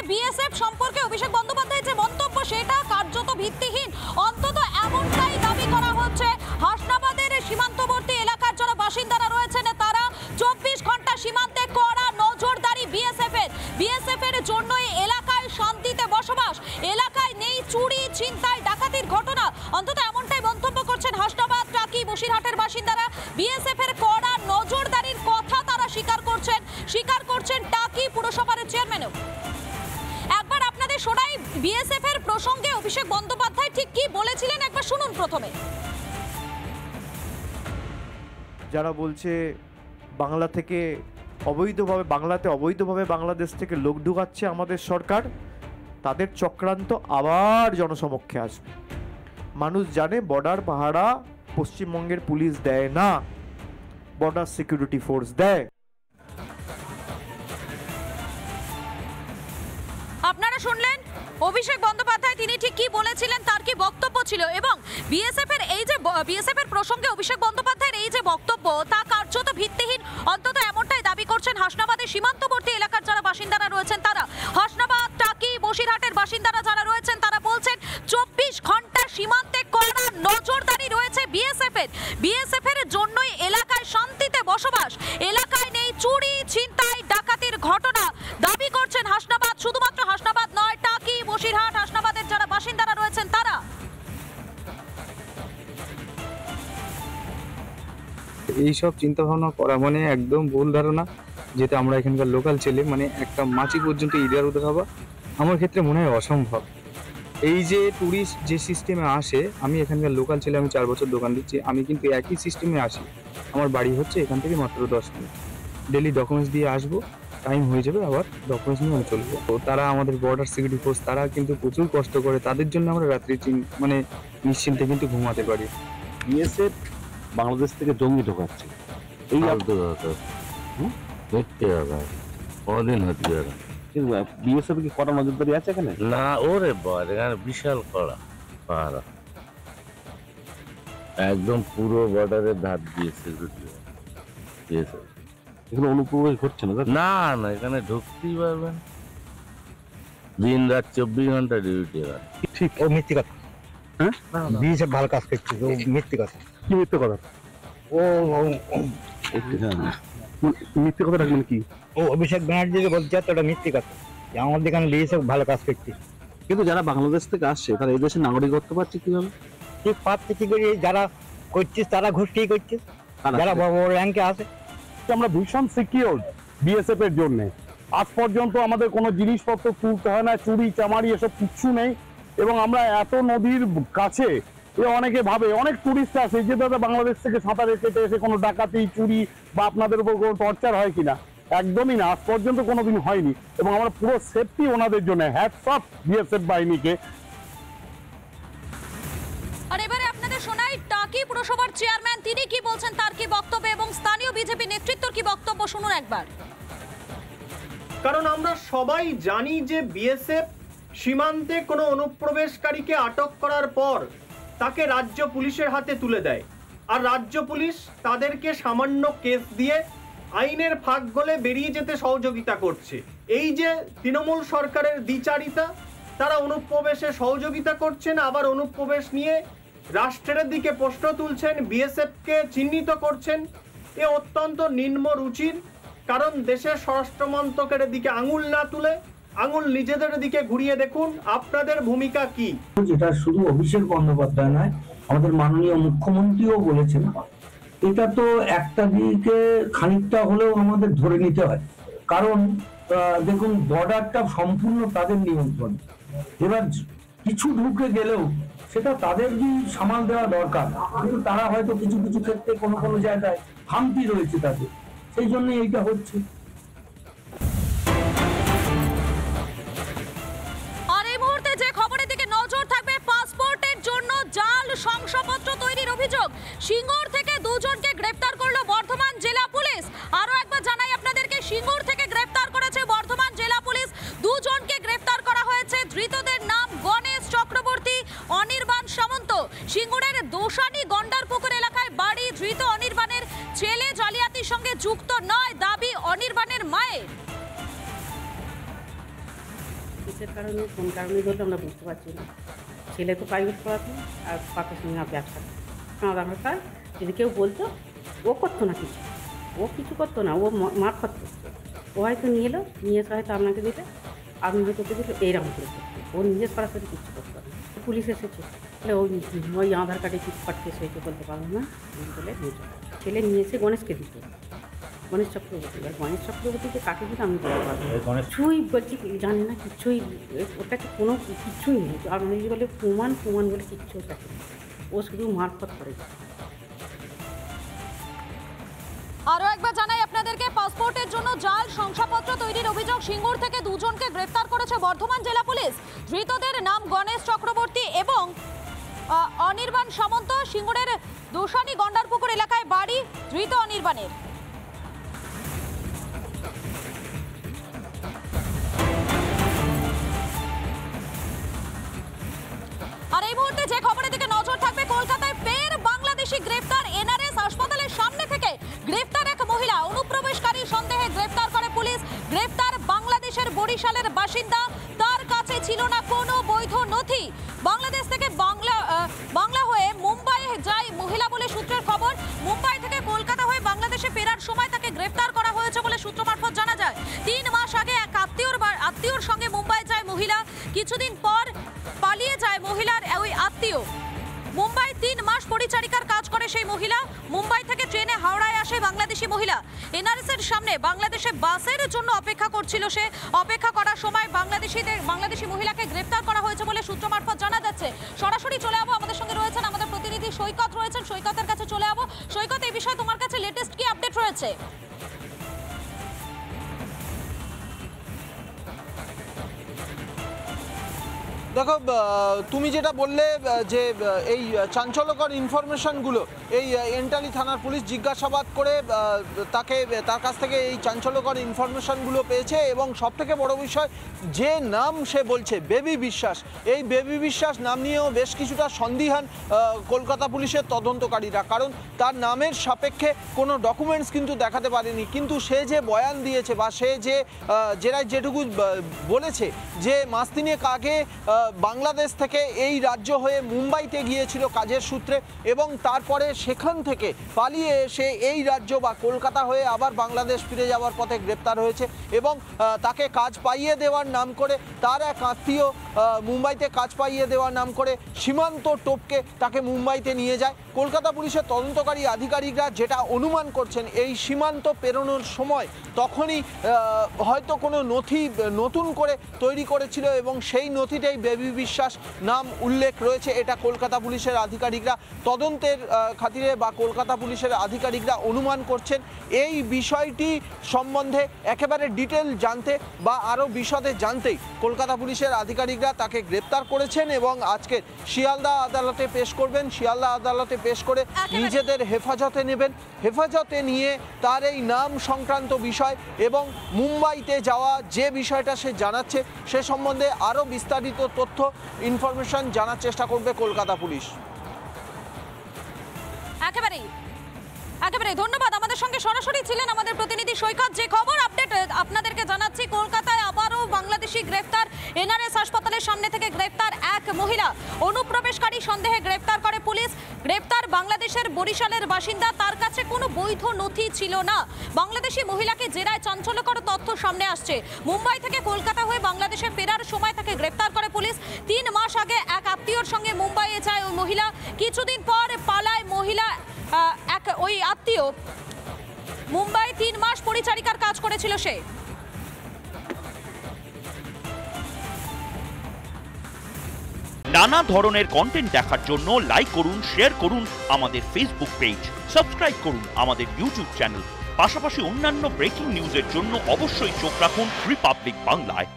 BSF সম্পর্কে অভিষেক বন্দ্যোপাধ্যায়ের যে মন্তব্য সেটা কার্যত ভিত্তিহীন, অন্তত এমনটাই দাবি করা হচ্ছে। হাসনাবাদের সীমান্তবর্তী এলাকার যারা বাসিন্দারা রয়েছেন তারা 24 ঘন্টা সীমান্তে কড়া নজরদারি বিএসএফ এর জন্যই এলাকায় শান্তিতে বসবাস, এলাকায় নেই চুরি ছিনতাই ডাকাতির ঘটনা, অন্তত এমনটাই মন্তব্য করছেন হাসনাবাদ টাকি বসিরহাটের বাসিন্দারা। বিএসএফ এর কড়া নজরদারির কথা তারা স্বীকার করছেন টাকি পুরসভার চেয়ারম্যানও। একবার আপনাদের শোনাই বিএসএফ এর প্রসঙ্গে অভিষেক বন্দ্যোপাধ্যায় ঠিক কি বলেছিলেন, একবার শুনুন প্রথমে। যারা বলছে বাংলাতে অবৈধভাবে বাংলাদেশ থেকে লোক ঢুকাচ্ছে আমাদের সরকার, তাদের চক্রান্ত আবার জনসমক্ষে আসবে। মানুষ জানে বর্ডার পাহারা পশ্চিমবঙ্গের পুলিশ দেয় না, বর্ডার সিকিউরিটি ফোর্স দেয়। আপনারা শুনলেন অভিষেক বন্দ্যোপাধ্যায় তিনি ঠিক কি বলেছিলেন, তার কি বক্তব্য ছিল, এবং বিএসএফ এর প্রসঙ্গে অভিষেক বন্দ্যোপাধ্যায়ের এই যে বক্তব্য তা কার্যত ভিত্তিহীন, অন্তত এমনটাই দাবি করছেন হাসনাবাদের সীমান্তবর্তী এলাকার যারা বাসিন্দারা রয়েছেন তারা। হাসনাবাদ টাকি বসিরহাটের বাসিন্দারা যারা রয়েছেন তারা বলছেন 24 ঘন্টা সীমান্তে কড়া নজরদারি রয়েছে বিএসএফ এর জন্যই এলাকায় শান্তিতে বসবাস, এলাকায় নেই চুরি ছিনতাই ডাকাতির ঘটনা দাবি করছেন হাসনাবাদ। শুধুমাত্র হাসনাবাদ নয়, টাকি বসিরহাট হাসনাবাদের যারা বাসিন্দারা রয়েছেন তারা। এইসব চিন্তা ভাবনা করা মানে একদম ভুল ধারণা, যেটা আমরা এখানকার লোকাল ছেলে মানে একটা মাছি পর্যন্ত ইদার উদার হওয়া আমার ক্ষেত্রে মনে হয় অসম্ভব। এই যে ট্যুরিস্ট যে সিস্টেমে আসে, আমি এখানকার লোকাল ছেলে, আমি 4 বছর দোকান দিচ্ছি, আমি কিন্তু একই সিস্টেমে আসি। আমার বাড়ি হচ্ছে এখান থেকে মাত্র 10 মিনিট, ডেলি ডকুমেন্টস দিয়ে আসবো, টাইম হয়ে যাবে, আবার ডকুমেন্টস নিয়ে আমি চলবো। তো তারা আমাদের বর্ডার সিকিউরিটি ফোর্স তারা কিন্তু প্রচুর কষ্ট করে, তাদের জন্য আমরা রাত্রি মানে নিশ্চিন্তে কিন্তু ঘুমাতে পারি। বিএসএফ বাংলাদেশ থেকে জঙ্গি ঢোকাচ্ছে, এই কদিন হচ্ছে কিন্তু বিএসএফ কি কড়া নজরদারি আছে এখানে? না, ওরে বাবা, এখানে বিশাল কড়া পাহারা, একদম পুরো বর্ডারের ধার দিয়ে সিকিউরিটি। এখানে অনুপ্রবেশ ঘটছে না? না না, এখানে ঢুকতেই পারবেন, দিন রাত 24 ঘন্টা ডিউটি। ঠিক, ও মিথ্যে কথা। হ্যাঁ, বিএসএফ ভালো কাজ করছে, ও মিথ্যে কথা। কি মিথ্যে কথা? ও মিথ্যে কথা মানে কি? ও অভিষেক ব্যানার্জি যে বলছে ওটা মিথ্যে কথা, আমাদের এখানে বিএসএফ ভালো কাজ করছে। কিন্তু যারা বাংলাদেশ থেকে আসছে তারা এই দেশের নাগরিকত্ব পাচ্ছে কিভাবে? ঠিক পাচ্ছে কি করে, যারা করছিস তারা ঘুষ কি করছে, যারা বড় বড় র্যাঙ্কে আছে। আমরা ভীষণ সিকিউর বিএসএফ এর জন্য। আজ পর্যন্ত আমাদের কোনো জিনিসপত্র তুলতে হয় না, চুরি চামারি এসব কিচ্ছু নেই। এবং আমরা এত নদীর কাছে, অনেকে ভাবে, অনেক টুরিস্ট আসে যে দাদা বাংলাদেশ থেকে সাঁতারে কেটে এসে কোনো ডাকাতি চুরি বা আপনাদের উপর কোনো টর্চার হয় কিনা। একদমই না, আজ পর্যন্ত কোনোদিন হয়নি। এবং আমরা পুরো সেফটি ওনাদের জন্য, হ্যাটস অফ বিএসএফ বাহিনীকে। আর এবারে আপনাদের শোনাই টাকি পুরসভার চেয়ারম্যান তিনি কি বলছেন, তার কি বক্তব্য, এবং স্থানীয় বিজেপি নেতৃত্বের কি বক্তব্য শুনুন একবার। কারণ আমরা সবাই জানি যে বিএসএফ সীমান্তে কোনো অনুপ্রবেশকারীকে আটক করার পর তাকে রাজ্য পুলিশের হাতে তুলে দেয়, আর রাজ্য পুলিশ তাদেরকে সামান্য কেস দিয়ে আইনের ফাঁক গলে বেরিয়ে যেতে সহযোগিতা করছে। এই যে তৃণমূল সরকারের দ্বিচারিতা, তারা অনুপ্রবেশে সহযোগিতা করছেন, আবার অনুপ্রবেশ নিয়ে রাষ্ট্রের দিকে প্রশ্ন তুলছেন, বিএসএফকে চিহ্নিত করছেন। এ অত্যন্ত নিম্ন রুচির। কারণ দেশের স্বরাষ্ট্র মন্ত্রকের দিকে আঙুল না তুলে আঙুল নিজেদের দিকে ঘুরিয়ে দেখুন আপনাদের ভূমিকা কি। যেটা শুধু অভিষেক বন্দ্যোপাধ্যায় নয়, আমাদের মাননীয় মুখ্যমন্ত্রীও বলেছেন, এটা তো একটা দিকে খানিকটা হলেও আমাদের ধরে নিতে হয়। কারণ দেখুন, বর্ডারটা সম্পূর্ণ তাদের নিয়ন্ত্রণ। এবার কিছু ঢুকে গেলেও সেটা তাদেরই সামাল দেওয়া দরকার, কিন্তু তারা হয়তো কিছু কিছু ক্ষেত্রে কোনো কোনো জায়গায় খামতি রয়েছে তাদের, সেই জন্য এইটা হচ্ছে। আর এই মুহূর্তে যে খবরের দিকে নজর থাকবে, পাসপোর্টের জন্য জাল শংসাপত্র তৈরির অভিযোগ, সিঙ্গুর থেকে 2 জনকে গ্রেফতার করলো বর্ধমান জেলা পুলিশ। আরো একবার জানাই আপনাদেরকে, সিঙ্গুর থেকে গ্রেফতার করেছে বর্ধমান জেলা পুলিশ। 2 জনকে গ্রেফতার করা হয়েছে, ধৃতদের নাম গণেশ চক্রবর্তী, অনির্বাণ সামন্ত। সিঙ্গুরের দোসানি গন্ডারপুকুর এলাকায় বাড়ি। ধৃত অনির্বাণের ছেলে জালিয়াতির সঙ্গে যুক্ত নয়, দাবি অনির্বাণের মায়ের। কিসের কারণে কোন কারণে ধরলে আমরা বুঝতে পারছি না। ছেলে তো প্রাইভেট পড়াতো আর বাপের সঙ্গে ব্যবসা কাজ যদি কেউ বলতো ও করতো না কিছু, ও কিছু করতো না, ও মারফত করতো। ও হয়তো নিয়ে এলো, নিয়ে এসে হয়তো আপনাকে দিলে, আপনি হয়তো দিলে এইরকম করে করতো। ও নিজে সরাসরি কিছু করতো না। পুলিশ এসেছে বলে ওই আধার কার্ডে চিটফাট কেস হয়েছে বলতে পারবো না বলে নিয়ে চলে। ছেলে নিয়ে এসে গণেশকে দিত, গণেশ চক্রবর্তী। আর গণেশ চক্রবর্তীকে কাকে দিতে আমি বলতে পারবো না। কিছুই বলছি জানি না, কিছুই ওর কাছে কোনো কিছুই নেই। আর অনেকে বলে প্রমাণ বলে কিচ্ছু ওর কাছে নেই। ও শুধু মারফত করে যায়। আরো একবার জানাই আপনাদেরকে, পাসপোর্টের জন্য জাল শংসাপত্র তৈরির অভিযোগ সিঙ্গুর থেকে দুজনকে গ্রেফতার করেছে বর্ধমান জেলা পুলিশ। ধৃতদের নাম গণেশ চক্রবর্তী এবং অনির্বাণ সামন্ত। সিঙ্গুরের দোসানি গন্ডারপুকুর এলাকায় বাড়ি ধৃত অনির্বাণের। আর এই মুহূর্তে যে খবরের দিকে নজর থাকবে, কলকাতায় ফের বাংলাদেশি গ্রেফতার। এনআরএস হাসপাতালের সামনে থেকে গ্রেফতার এক মহিলা। অনুপ্রবেশকারী সন্দেহে গ্রেফতার করে পুলিশ। গ্রেফতার বাংলাদেশের বরিশালের বাসিন্দা। তার কাছে ছিল না কোনো বৈধ নথি। বাংলাদেশ থেকে বাংলা হয়ে মুম্বাই যায় মহিলা বলে সূত্রের খবর। মুম্বাই থেকে কলকাতা হয়ে বাংলাদেশে ফেরার সময় তাকে গ্রেফতার করা হয়েছে বলে সূত্র মারফত জানা যায়। 3 মাস আগে এক আত্মীয়র সঙ্গে মুম্বাই যায় মহিলা। কিছুদিন পর পালিয়ে যায় মহিলার ওই আত্মীয়। মুম্বাই 3 মাস পরিচারিকার কাজ করে সেই মহিলা। মুম্বাই থেকে ট্রেনে হাওড়ায় আসে বাংলাদেশি মহিলা। এনআরএস এর সামনে বাংলাদেশে বাসের জন্য অপেক্ষা করছিল সে। অপেক্ষা করার সময় বাংলাদেশি মহিলাকে গ্রেফতার করা হয়েছে বলে সূত্র মারফত জানা যাচ্ছে। সরাসরি চলে যাবো, আমাদের সঙ্গে রয়েছেন আমাদের প্রতিনিধি সৈকত রয়েছেন, সৈকতের কাছে চলে যাবো। সৈকত, এই বিষয়ে তোমার কাছে লেটেস্ট কি আপডেট রয়েছে? দেখো, তুমি যেটা বললে যে এই চাঞ্চল্যকর ইনফরমেশনগুলো এই এন্টালি থানার পুলিশ জিজ্ঞাসাবাদ করে তার কাছ থেকে এই চাঞ্চল্যকর ইনফরমেশনগুলো পেয়েছে। এবং সবথেকে বড় বিষয়, যে নাম সে বলছে বেবি বিশ্বাস, এই বেবি বিশ্বাস নাম নিয়েও বেশ কিছুটা সন্দিহান কলকাতা পুলিশের তদন্তকারীরা। কারণ তার নামের সাপেক্ষে কোনো ডকুমেন্টস কিন্তু দেখাতে পারেনি। কিন্তু সে যে বয়ান দিয়েছে বা সে যেটুকু বলেছে যে মাস তিনেক আগে বাংলাদেশ থেকে এই রাজ্য হয়ে মুম্বাইতে গিয়েছিল কাজের সূত্রে এবং তারপরে সেখান থেকে পালিয়ে এসে এই রাজ্য বা কলকাতা হয়ে আবার বাংলাদেশ ফিরে যাওয়ার পথে গ্রেপ্তার হয়েছে। এবং তাকে কাজ পাইয়ে দেওয়ার নাম করে তার এক আত্মীয় মুম্বাইতে কাজ পাইয়ে দেওয়ার নাম করে সীমান্ত টোপকে তাকে মুম্বাইতে নিয়ে যায়। কলকাতা পুলিশের তদন্তকারী আধিকারিকরা যেটা অনুমান করছেন, এই সীমান্ত পেরোনোর সময় তখনই হয়তো কোনো নথি নতুন করে তৈরি করেছিল এবং সেই নথিতেই বেবি বিশ্বাস নাম উল্লেখ রয়েছে। এটা কলকাতা পুলিশের আধিকারিকরা তদন্তের খাতিরে বা কলকাতা পুলিশের আধিকারিকরা অনুমান করছেন। এই বিষয়টি সম্বন্ধে একেবারে ডিটেল জানতে বা আরও বিশদে জানতেই কলকাতা পুলিশের আধিকারিকরা তাকে গ্রেপ্তার করেছেন এবং আজকে শিয়ালদা আদালতে পেশ করবেন। শিয়ালদা আদালতে পেশ করে নিজেদের হেফাজতে নেবেন। হেফাজতে নিয়ে তার এই নাম সংক্রান্ত বিষয় এবং মুম্বাইতে যাওয়া যে বিষয়টা সে জানাচ্ছে সে সম্বন্ধে আরও বিস্তারিত তথ্য ইনফরমেশন জানার চেষ্টা করবে কলকাতা পুলিশ। একেবারে ধন্যবাদ। আমাদের সঙ্গে সরাসরি ছিলেন আমাদের প্রতিনিধি সৈকত। যে খবর আপডেট আপনাদেরকে জানাচ্ছি, কলকাতায় আবারও বাংলাদেশি গ্রেফতার। এনআরএস হাসপাতালের সামনে থেকে গ্রেফতার এক মহিলা। অনুপ্রবেশকারী সন্দেহে গ্রেফতার করে পুলিশ। গ্রেফতার বাংলাদেশের বরিশালের বাসিন্দা। তার কাছে কোনো বৈধ নথি ছিল না। বাংলাদেশি মহিলাকে জেরায় চাঞ্চল্যকর তথ্য সামনে আসছে। মুম্বাই থেকে কলকাতা হয়ে বাংলাদেশে ফেরার সময় তাকে গ্রেফতার করে পুলিশ। 3 মাস আগে এক আত্মীয়র সঙ্গে মুম্বাইয়ে যায় ওই মহিলা। কিছুদিন পর পালায় মহিলা। ওই আত্মীয় মুম্বাই 3 মাস পরিচারিকার কাজ করেছিল সে। নানা ধরনের কন্টেন্ট দেখার জন্য লাইক করুন, শেয়ার করুন আমাদের ফেসবুক পেজ, সাবস্ক্রাইব করুন আমাদের ইউটিউব চ্যানেল। পাশাপাশি অন্যান্য ব্রেকিং নিউজের জন্য অবশ্যই চোখ রাখুন রিপাবলিক বাংলায়।